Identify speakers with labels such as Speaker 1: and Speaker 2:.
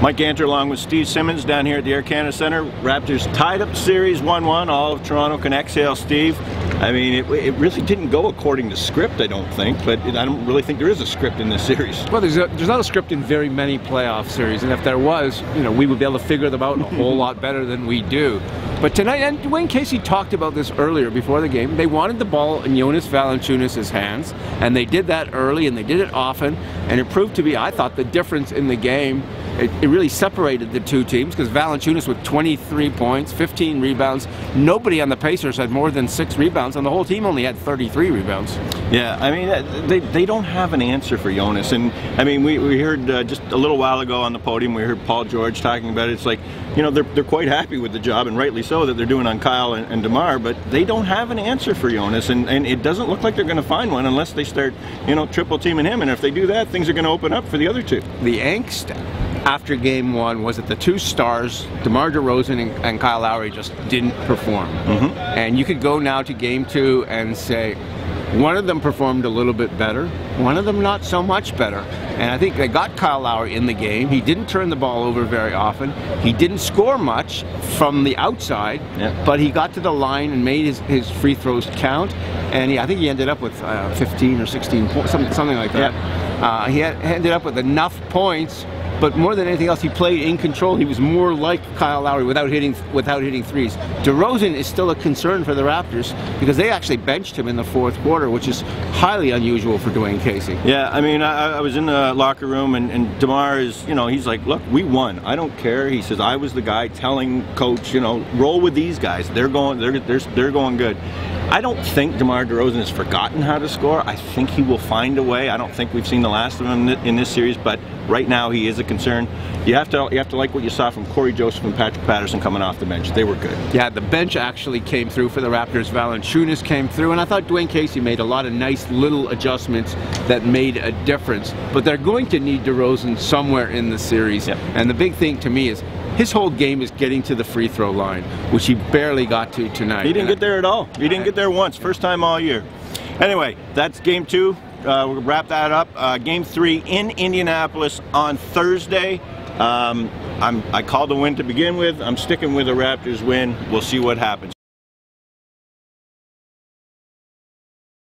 Speaker 1: Mike Ganter along with Steve Simmons down here at the Air Canada Centre. Raptors tied up the series 1-1. All of Toronto can exhale, Steve. I mean, it really didn't go according to script, I don't think, but I don't really think there is a script in this series.
Speaker 2: Well, there's not a script in very many playoff series, and if there was, you know, we would be able to figure them out a whole lot better than we do. But tonight, and Dwayne Casey talked about this earlier before the game, they wanted the ball in Jonas Valanciunas' hands, and they did that early, and they did it often, and it proved to be, I thought, the difference in the game. It really separated the two teams, because Valanciunas with 23 points, 15 rebounds. Nobody on the Pacers had more than 6 rebounds, and the whole team only had 33 rebounds.
Speaker 1: Yeah, I mean, they don't have an answer for Jonas. And, I mean, we heard just a little while ago on the podium, we heard Paul George talking about it. It's like, you know, they're quite happy with the job, and rightly so, that they're doing on Kyle and DeMar, but they don't have an answer for Jonas, and it doesn't look like they're going to find one unless they start, you know, triple teaming him. And if they do that, things are going to open up for the other two.
Speaker 2: The angst after game one was that the two stars, DeMar DeRozan and Kyle Lowry, just didn't perform. And you could go now to game two and say, one of them performed a little bit better, one of them not so much better. And I think they got Kyle Lowry in the game. He didn't turn the ball over very often. He didn't score much from the outside, but he got to the line and made his free throws count. And I think he ended up with 15 or 16 points, something like that. He ended up with enough points. But more than anything else, he played in control. He was more like Kyle Lowry without hitting threes. DeRozan is still a concern for the Raptors because they actually benched him in the fourth quarter, which is highly unusual for Dwayne Casey.
Speaker 1: Yeah, I mean, I was in the locker room, and DeMar is, you know, he's like, look, we won. I don't care. He says, I was the guy telling coach, you know, roll with these guys. They're going good. I don't think DeMar DeRozan has forgotten how to score. I think he will find a way. I don't think we've seen the last of him in this series, but right now he is a concern. You have to like what you saw from Corey Joseph and Patrick Patterson coming off the bench. They were good.
Speaker 2: Yeah, the bench actually came through for the Raptors. Valanciunas came through, and I thought Dwayne Casey made a lot of nice little adjustments that made a difference. But they're going to need DeRozan somewhere in the series. And the big thing to me is his whole game is getting to the free throw line, which he barely got to tonight.
Speaker 1: He didn't get there at all. He didn't get there once. First time all year. Anyway, that's game two. We'll wrap that up. Game three in Indianapolis on Thursday. I called the win to begin with. I'm sticking with a Raptors win. We'll see what happens.